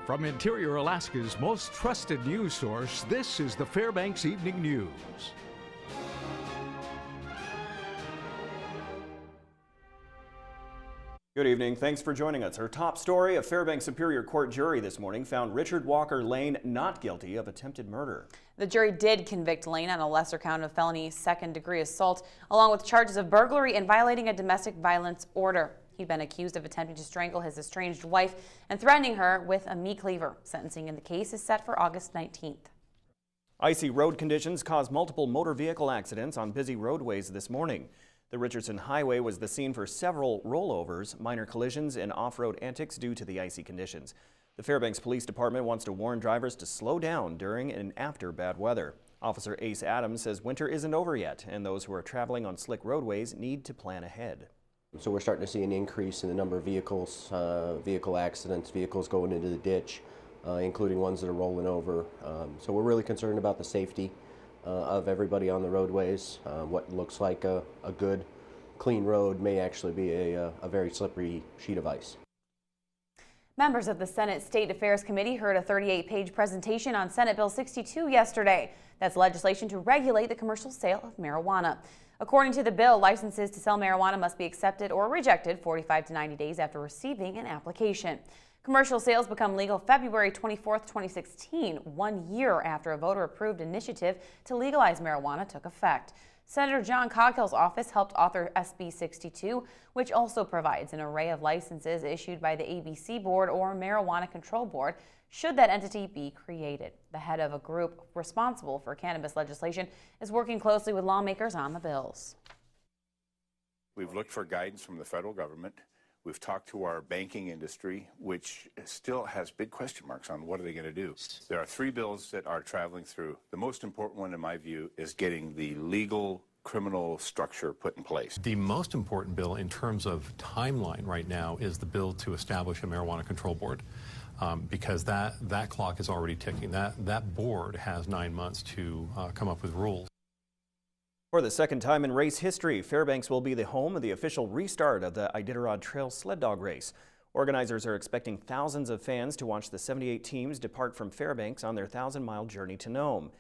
From Interior Alaska's most trusted news source, this is the Fbx Evening News. Good evening. Thanks for joining us. Our top story, a Fairbanks Superior Court jury this morning found Richard Walker Lane not guilty of attempted murder. The jury did convict Lane on a lesser count of felony second-degree assault, along with charges of burglary and violating a domestic violence order. He'd been accused of attempting to strangle his estranged wife and threatening her with a meat cleaver. Sentencing in the case is set for August 19th. Icy road conditions caused multiple motor vehicle accidents on busy roadways this morning. The Richardson Highway was the scene for several rollovers, minor collisions, and off-road antics due to the icy conditions. The Fairbanks Police Department wants to warn drivers to slow down during and after bad weather. Officer Ace Adams says winter isn't over yet, and those who are traveling on slick roadways need to plan ahead. So we're starting to see an increase in the number of vehicles, vehicle accidents, vehicles going into the ditch, including ones that are rolling over. So we're really concerned about the safety of everybody on the roadways. What looks like a good, clean road may actually be a very slippery sheet of ice. Members of the Senate State Affairs Committee heard a 38-page presentation on Senate Bill 62 yesterday. That's legislation to regulate the commercial sale of marijuana. According to the bill, licenses to sell marijuana must be accepted or rejected 45 to 90 days after receiving an application. Commercial sales become legal February 24, 2016, 1 year after a voter-approved initiative to legalize marijuana took effect. Senator John Coghill's office helped author SB 62, which also provides an array of licenses issued by the ABC Board or Marijuana Control Board, should that entity be created. The head of a group responsible for cannabis legislation is working closely with lawmakers on the bills. We've looked for guidance from the federal government. We've talked to our banking industry, which still has big question marks on what are they going to do. There are 3 bills that are traveling through. The most important one, in my view, is getting the legal criminal structure put in place. The most important bill in terms of timeline right now is the bill to establish a marijuana control board. Because that clock is already ticking. That board has 9 months to come up with rules. For the second time in race history, Fairbanks will be the home of the official restart of the Iditarod Trail Sled Dog Race. Organizers are expecting thousands of fans to watch the 78 teams depart from Fairbanks on their 1,000-mile journey to Nome.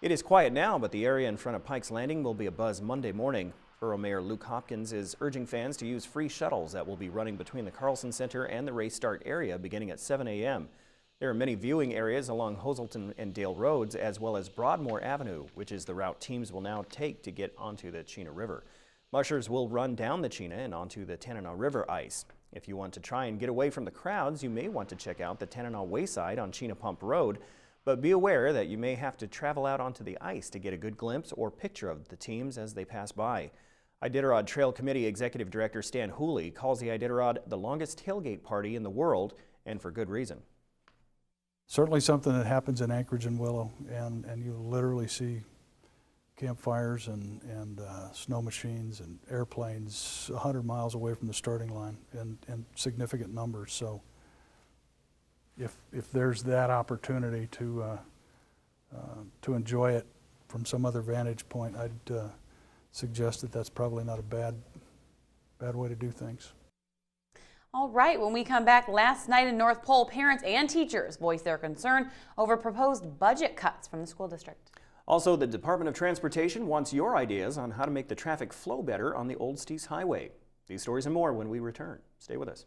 It is quiet now, but the area in front of Pike's Landing will be abuzz Monday morning. Borough Mayor Luke Hopkins is urging fans to use free shuttles that will be running between the Carlson Center and the race start area beginning at 7 a.m. There are many viewing areas along Hoselton and Dale Roads, as well as Broadmoor Avenue, which is the route teams will now take to get onto the Chena River. Mushers will run down the Chena and onto the Tanana River ice. If you want to try and get away from the crowds, you may want to check out the Tanana Wayside on Chena Pump Road, but be aware that you may have to travel out onto the ice to get a good glimpse or picture of the teams as they pass by. Iditarod Trail Committee Executive Director Stan Hooley calls the Iditarod the longest tailgate party in the world, and for good reason. Certainly something that happens in Anchorage and Willow, and you literally see campfires and snow machines and airplanes 100 miles away from the starting line in significant numbers. So if there's that opportunity to enjoy it from some other vantage point, I'd suggest that that's probably not a bad way to do things. All right, when we come back, last night in North Pole, parents and teachers voiced their concern over proposed budget cuts from the school district. Also, the Department of Transportation wants your ideas on how to make the traffic flow better on the Old Stees Highway. These stories and more when we return. Stay with us.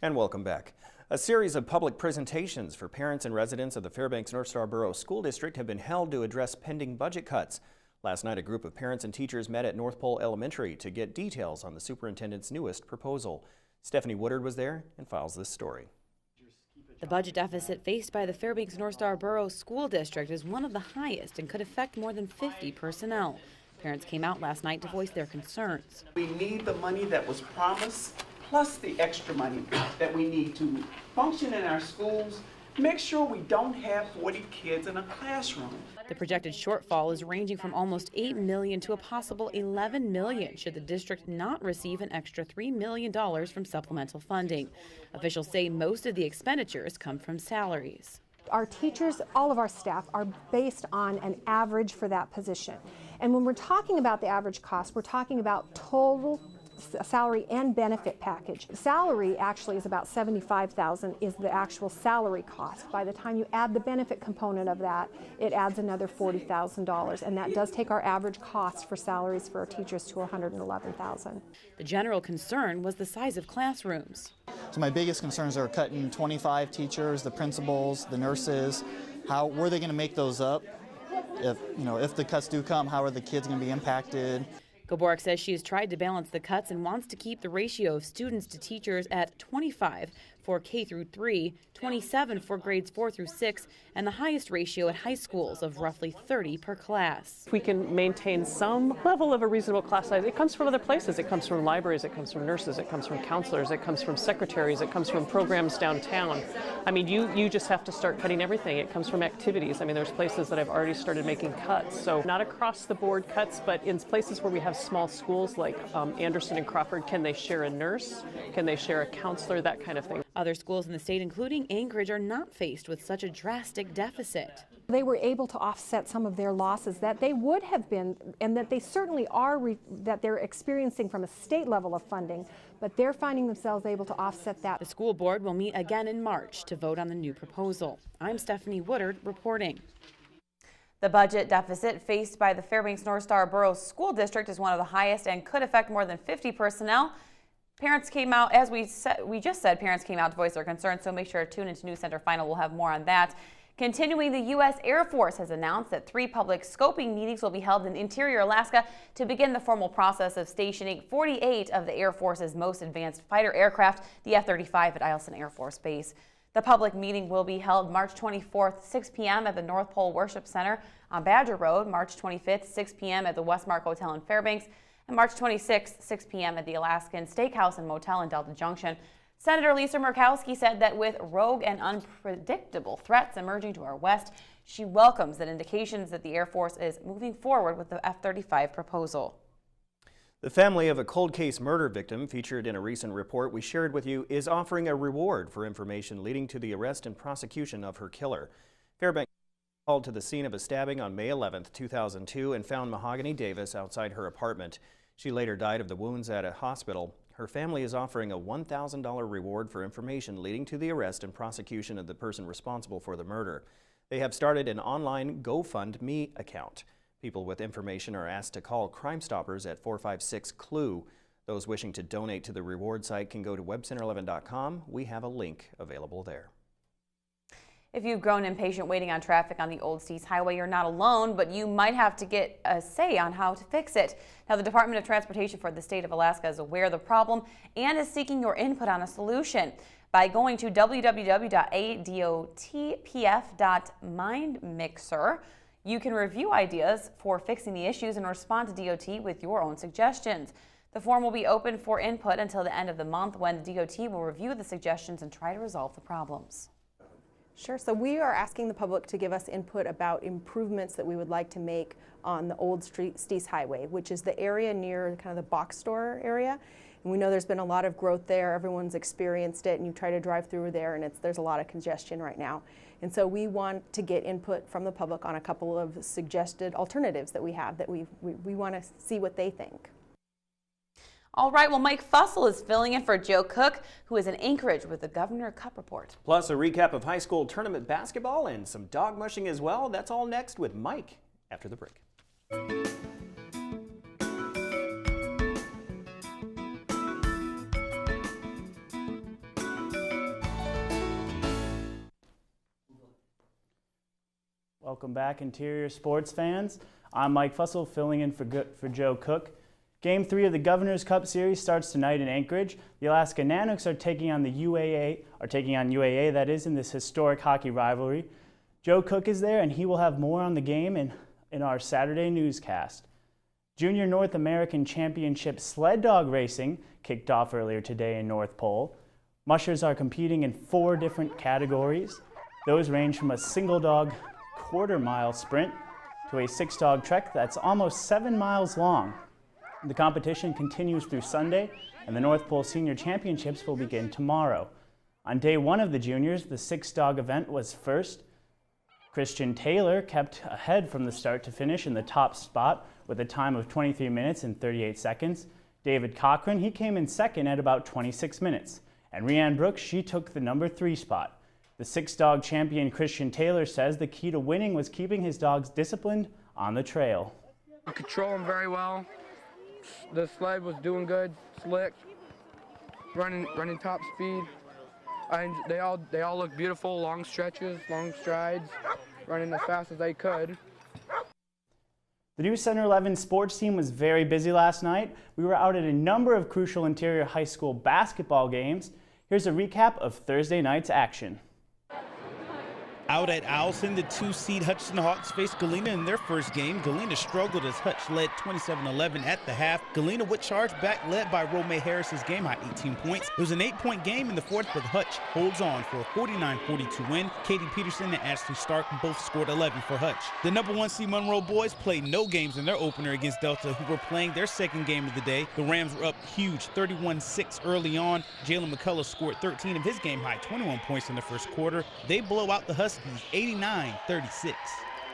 And welcome back. A series of public presentations for parents and residents of the Fairbanks North Star Borough School District have been held to address pending budget cuts. Last night, a group of parents and teachers met at North Pole Elementary to get details on the superintendent's newest proposal. Stephanie Woodard was there and files this story. The budget deficit faced by the Fairbanks North Star Borough School District is one of the highest and could affect more than 50 personnel. Parents came out last night to voice their concerns. We need the money that was promised, plus the extra money that we need to function in our schools. Make sure we don't have 40 kids in a classroom. The projected shortfall is ranging from almost $8 million to a possible $11 million should the district not receive an extra $3 million from supplemental funding. Officials say most of the expenditures come from salaries. Our teachers, all of our staff, are based on an average for that position. And when we're talking about the average cost, we're talking about total salary and benefit package. Salary actually is about $75,000 is the actual salary cost. By the time you add the benefit component of that, it adds another $40,000, and that does take our average cost for salaries for our teachers to $111,000. The general concern was the size of classrooms. So my biggest concerns are cutting 25 teachers, the principals, the nurses. How were they going to make those up? If the cuts do come, how are the kids going to be impacted? Gaborik says she has tried to balance the cuts and wants to keep the ratio of students to teachers at 25 for K through 3, 27 for grades 4 through 6, and the highest ratio at high schools of roughly 30 per class. If we can maintain some level of a reasonable class size, it comes from other places. It comes from libraries, it comes from nurses, it comes from counselors, it comes from secretaries, it comes from programs downtown. I mean, you just have to start cutting everything. It comes from activities. I mean, there's places that have already started making cuts. So not across the board cuts, but in places where we have small schools like Anderson and Crawford, can they share a nurse? Can they share a counselor? That kind of thing. Other schools in the state, including Anchorage, are not faced with such a drastic deficit. They were able to offset some of their losses that they would have been, and that they certainly are, that they're experiencing from a state level of funding, but they're finding themselves able to offset that. The school board will meet again in March to vote on the new proposal. I'm Stephanie Woodard reporting. The budget deficit faced by the Fairbanks North Star Borough School District is one of the highest and could affect more than 50 personnel. Parents came out, as we just said, parents came out to voice their concerns, so make sure to tune into News Center Final. We'll have more on that. Continuing, the U.S. Air Force has announced that 3 public scoping meetings will be held in interior Alaska to begin the formal process of stationing 48 of the Air Force's most advanced fighter aircraft, the F-35 at Eielson Air Force Base. The public meeting will be held March 24th, 6 p.m. at the North Pole Worship Center on Badger Road, March 25th, 6 p.m. at the Westmark Hotel in Fairbanks, and March 26th, 6 p.m. at the Alaskan Steakhouse and Motel in Delta Junction. Senator Lisa Murkowski said that with rogue and unpredictable threats emerging to our west, she welcomes that indications that the Air Force is moving forward with the F-35 proposal. The family of a cold case murder victim featured in a recent report we shared with you is offering a reward for information leading to the arrest and prosecution of her killer. Fairbanks called to the scene of a stabbing on May 11, 2002 and found Mahogany Davis outside her apartment. She later died of the wounds at a hospital. Her family is offering a $1,000 reward for information leading to the arrest and prosecution of the person responsible for the murder. They have started an online GoFundMe account. People with information are asked to call Crime Stoppers at 456-CLUE. Those wishing to donate to the reward site can go to webcenter11.com. We have a link available there. If you've grown impatient waiting on traffic on the Old Stees Highway, you're not alone, but you might have to get a say on how to fix it. Now, the Department of Transportation for the state of Alaska is aware of the problem and is seeking your input on a solution. By going to www.adotpf.mindmixer, you can review ideas for fixing the issues and respond to DOT with your own suggestions. The form will be open for input until the end of the month, when the DOT will review the suggestions and try to resolve the problems. Sure. So we are asking the public to give us input about improvements that we would like to make on the Old Stees Highway, which is the area near kind of the box store area. And we know there's been a lot of growth there. Everyone's experienced it, and you try to drive through there, and there's a lot of congestion right now. And so we want to get input from the public on a couple of suggested alternatives that we have that we want to see what they think. All right, well, Mike Fussell is filling in for Joe Cook, who is in Anchorage with the Governor Cup Report. Plus a recap of high school tournament basketball and some dog mushing as well. That's all next with Mike after the break. Welcome back, Interior Sports fans. I'm Mike Fussell filling in for Joe Cook. Game 3 of the Governor's Cup Series starts tonight in Anchorage. The Alaska Nanooks are taking on UAA, that is, in this historic hockey rivalry. Joe Cook is there, and he will have more on the game in our Saturday newscast. Junior North American Championship sled dog racing kicked off earlier today in North Pole. Mushers are competing in 4 different categories. Those range from a single dog quarter-mile sprint to a 6-dog trek that's almost 7 miles long. The competition continues through Sunday, and the North Pole Senior Championships will begin tomorrow. On day 1 of the juniors, the 6-dog event was first. Christian Taylor kept ahead from the start to finish in the top spot with a time of 23 minutes and 38 seconds. David Cochran, he came in second at about 26 minutes. And Rhiann Brooks, she took the number 3 spot. The 6-dog champion Christian Taylor says the key to winning was keeping his dogs disciplined on the trail. I control them very well. The sled was doing good, slick, running top speed. They all look beautiful, long stretches, long strides, running as fast as they could. The new Center 11 sports team was very busy last night. We were out at a number of crucial interior high school basketball games. Here's a recap of Thursday night's action. Out at Owlson, the 2-seed Hutchinson Hawks faced Galena in their first game. Galena struggled as Hutch led 27-11 at the half. Galena would charge back, led by Romay Harris's game-high 18 points. It was an 8-point game in the fourth, but Hutch holds on for a 49-42 win. Katie Peterson and Ashley Stark both scored 11 for Hutch. The number 1 seed Monroe boys played no games in their opener against Delta, who were playing their second game of the day. The Rams were up huge, 31-6 early on. Jalen McCullough scored 13 of his game-high 21 points in the first quarter. They blow out the Huskies 89-36.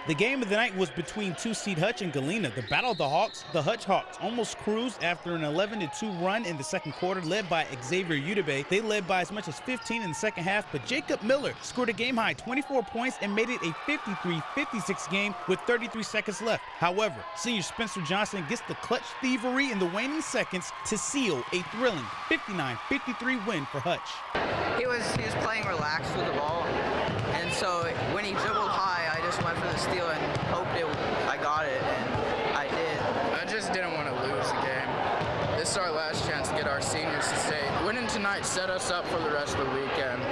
The game of the night was between 2-seed Hutch and Galena. The battle of the Hawks, the Hutch Hawks almost cruised after an 11-2 run in the second quarter, led by Xavier Udebe. They led by as much as 15 in the second half, but Jacob Miller scored a game-high 24 points and made it a 53-56 game with 33 seconds left. However, senior Spencer Johnson gets the clutch thievery in the waning seconds to seal a thrilling 59-53 win for Hutch. He was playing relaxed with the ball, and so when he dribbled high, I just went for the steal and hoped I got it, and I did. I just didn't want to lose the game. This is our last chance to get our seniors to stay. Winning tonight set us up for the rest of the weekend.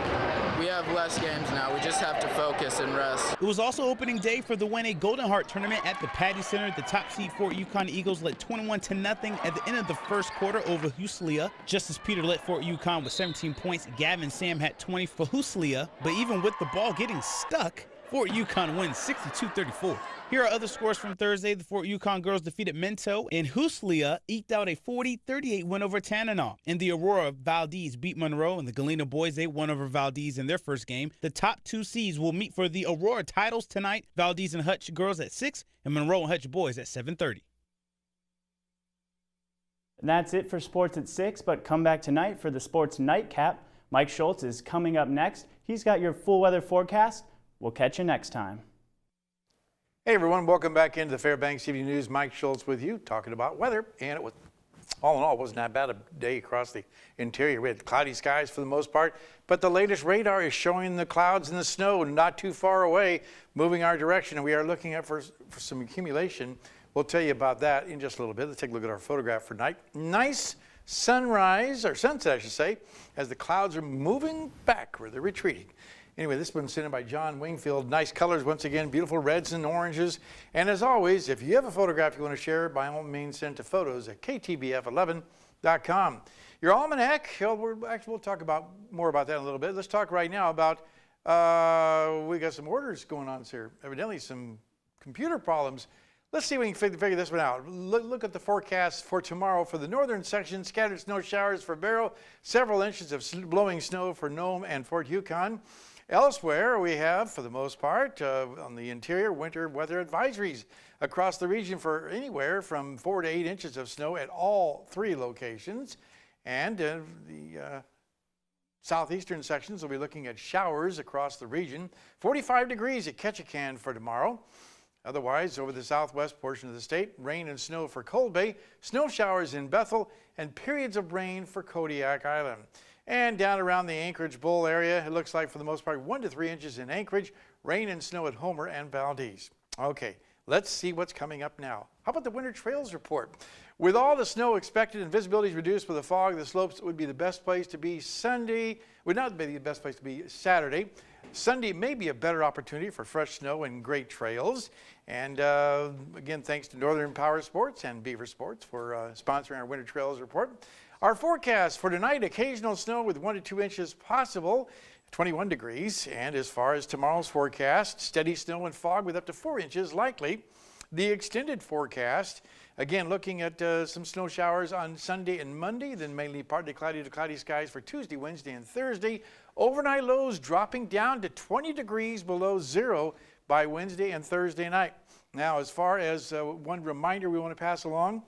We have less games now. We just have to focus and rest. It was also opening day for the 1A Golden Heart tournament at the Patty Center. The top seed Fort Yukon Eagles led 21-0 at the end of the first quarter over Huslia. Justice Peter led Fort Yukon with 17 points. Gavin Sam had 20 for Huslia, but even with the ball getting stuck, Fort Yukon wins 62-34. Here are other scores from Thursday. The Fort Yukon girls defeated Minto, and Huslia eked out a 40-38 win over Tanana. In the Aurora, Valdez beat Monroe, and the Galena boys, they won over Valdez in their first game. The top 2 seeds will meet for the Aurora titles tonight. Valdez and Hutch girls at 6, and Monroe and Hutch boys at 7:30. And that's it for sports at 6, but come back tonight for the sports nightcap. Mike Schultz is coming up next. He's got your full weather forecast. We'll catch you next time. Hey everyone, welcome back into the Fbx Evening News. Mike Schultz with you, talking about weather. And it was, all in all, it wasn't that bad a day across the interior. We had cloudy skies for the most part, but the latest radar is showing the clouds and the snow not too far away, moving our direction, and we are looking at for some accumulation. We'll tell you about that in just a little bit. Let's take a look at our photograph for tonight. Nice sunrise, or sunset I should say, as the clouds are moving back, or they're retreating. Anyway, this one's sent in by John Wingfield. Nice colors once again, beautiful reds and oranges. And as always, if you have a photograph you want to share, by all means send to photos@ktbf11.com. Your almanac, we'll talk more about that in a little bit. Let's talk right now about, we got some orders going on here. Evidently some computer problems. Let's see if we can figure this one out. Look at the forecast for tomorrow for the northern section. Scattered snow showers for Barrow. Several inches of blowing snow for Nome and Fort Yukon. Elsewhere, we have, for the most part, on the interior, winter weather advisories across the region for anywhere from 4 to 8 inches of snow at all 3 locations. And the southeastern sections will be looking at showers across the region. 45 degrees at Ketchikan for tomorrow. Otherwise, over the southwest portion of the state, rain and snow for Cold Bay, snow showers in Bethel, and periods of rain for Kodiak Island. And down around the Anchorage Bowl area, it looks like for the most part 1 to 3 inches in Anchorage, rain and snow at Homer and Valdez. Okay, let's see what's coming up now. How about the winter trails report? With all the snow expected and visibility reduced with the fog, the slopes would be the best place to be Sunday. Would not be the best place to be Saturday. Sunday may be a better opportunity for fresh snow and great trails. And again, thanks to Northern Power Sports and Beaver Sports for sponsoring our winter trails report. Our forecast for tonight, occasional snow with 1 to 2 inches possible, 21 degrees. And as far as tomorrow's forecast, steady snow and fog with up to 4 inches likely. The extended forecast, again, looking at some snow showers on Sunday and Monday, then mainly partly cloudy to cloudy skies for Tuesday, Wednesday, and Thursday. Overnight lows dropping down to 20 degrees below zero by Wednesday and Thursday night. Now, as far as one reminder we want to pass along,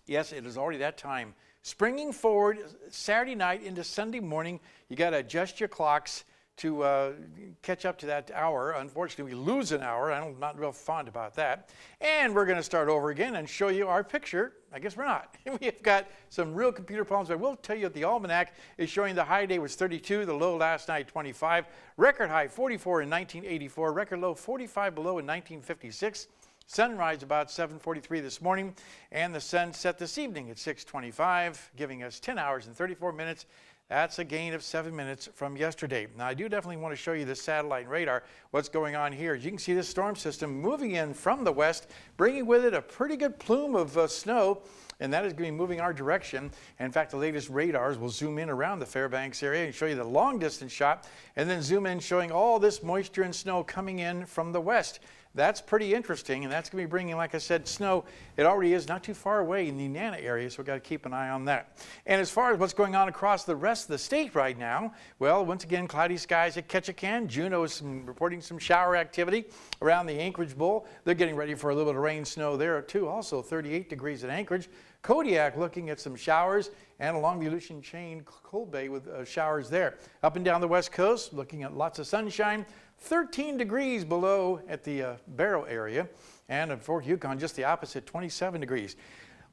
Yes, it is already that time. Springing forward Saturday night into Sunday morning, you got to adjust your clocks to catch up to that hour. Unfortunately, we lose an hour. I'm not real fond about that. And we're going to start over again and show you our picture. I guess we're not. We've got some real computer problems. I will tell you that the almanac is showing the high day was 32, the low last night 25, record high 44 in 1984, record low 45 below in 1956. Sunrise about 7:43 this morning, and the sun set this evening at 6:25, giving us 10 hours and 34 minutes. That's a gain of 7 minutes from yesterday. Now, I do definitely want to show you the satellite and radar, what's going on here. As you can see, this storm system moving in from the west, bringing with it a pretty good plume of snow, and that is going to be moving our direction. And in fact, the latest radars will zoom in around the Fairbanks area and show you the long distance shot, and then zoom in showing all this moisture and snow coming in from the west. That's pretty interesting, and that's going to be bringing, like I said, snow. It already is not too far away in the Nana area, so we've got to keep an eye on that. And as far as what's going on across the rest of the state right now, well, once again, cloudy skies at Ketchikan. Juneau is reporting some shower activity around the Anchorage Bowl. They're getting ready for a little bit of rain, snow there, too. Also 38 degrees at Anchorage. Kodiak looking at some showers, and along the Aleutian Chain, Cold Bay with showers there. Up and down the west coast, looking at lots of sunshine. 13 degrees below at the Barrow area, and at Fort Yukon just the opposite, 27 degrees.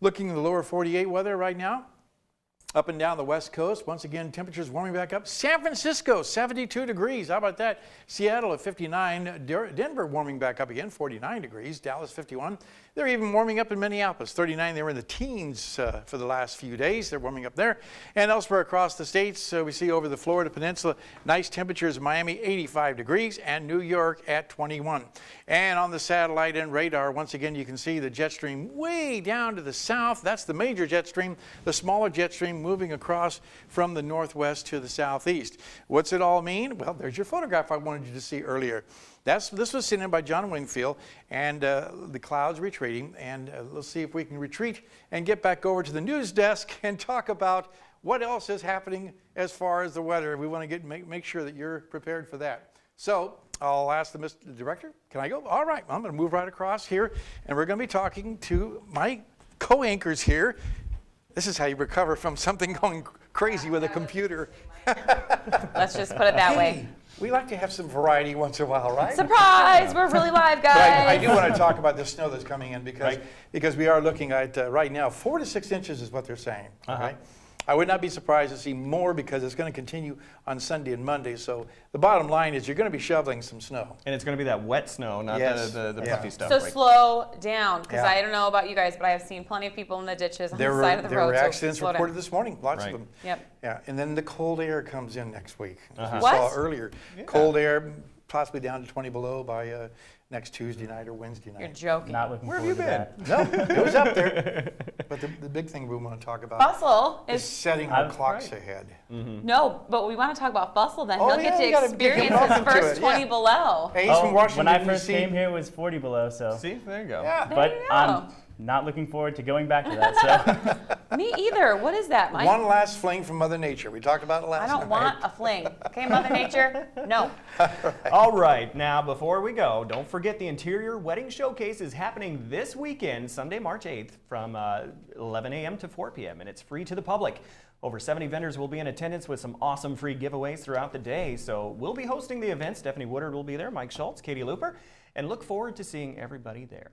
Looking at the lower 48 weather right now, up and down the west coast, once again temperatures warming back up. San Francisco 72 degrees, how about that? Seattle at 59, Denver warming back up again, 49 degrees, Dallas 51. They're even warming up in Minneapolis, 39. They were in the teens for the last few days. They're warming up there. And elsewhere across the states, we see over the Florida Peninsula, nice temperatures. Miami, 85 degrees, and New York at 21. And on the satellite and radar, once again, you can see the jet stream way down to the south. That's the major jet stream. The smaller jet stream moving across from the northwest to the southeast. What's it all mean? Well, there's your photograph I wanted you to see earlier. This was sent in by John Wingfield, and the clouds retreating, and let's see if we can retreat and get back over to the news desk and talk about what else is happening as far as the weather. We want to make sure that you're prepared for that. So I'll ask the director, can I go? All right, I'm going to move right across here, and we're going to be talking to my co-anchors here. This is how you recover from something going crazy with a computer. Let's just put it that way. We like to have some variety once in a while, right? Surprise! We're really live, guys. But I do want to talk about the snow that's coming in because we are looking at right now 4 to 6 inches is what they're saying. Okay? I would not be surprised to see more because it's going to continue on Sunday and Monday. So the bottom line is you're going to be shoveling some snow. And it's going to be that wet snow, not the puffy stuff. So slow down, because I don't know about you guys, but I have seen plenty of people in the ditches on the side of the road. There were accidents reported this morning, lots of them. Yep. Yeah, and then the cold air comes in next week, as we What? saw earlier. Yeah. Cold air, possibly down to 20 below by next Tuesday night or Wednesday night. You're joking. Not looking Where have forward you to been? that. No, it was up there. But the big thing we want to talk about Bustle is setting our clocks ahead. No, but we want to talk about Bustle then. Oh, He'll get yeah, to we gotta get him experience welcome his to first it, 20 yeah. below. Hey, he's from Washington, when I first D.C. came here, it was 40 below, so. See, there you go. Yeah. But you go. I'm not looking forward to going back to that, so. Me either. What is that, Mike? One last fling from Mother Nature. We talked about it last night. I don't want a fling. Okay, Mother Nature? No. All right, now before we go, don't forget the Interior Wedding Showcase is happening this weekend, Sunday, March 8th, from 11 a.m. to 4 p.m., and it's free to the public. Over 70 vendors will be in attendance with some awesome free giveaways throughout the day. So we'll be hosting the event. Stephanie Woodard will be there, Mike Schultz, Katie Looper, and look forward to seeing everybody there.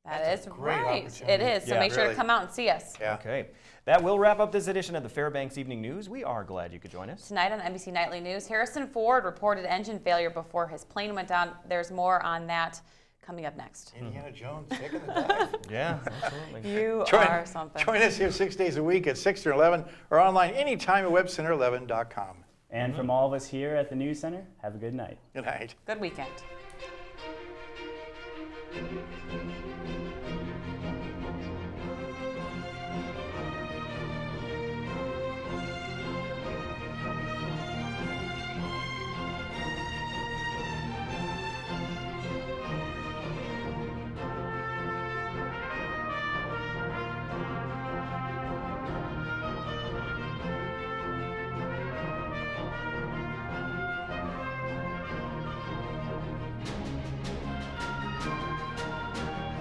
That is right. opportunity. It is. So Yeah, make sure really. to come out and see us. Yeah. Okay, that will wrap up this edition of the Fairbanks Evening News. We are glad you could join us. Tonight on NBC Nightly News, Harrison Ford reported engine failure before his plane went down. There's more on that coming up next. Indiana Jones taking the dive. Yeah, absolutely. You are something. Join us here 6 days a week at 6 to 11 or online anytime at webcenter11.com. And from all of us here at the News Center, have a good night. Good night. Good weekend.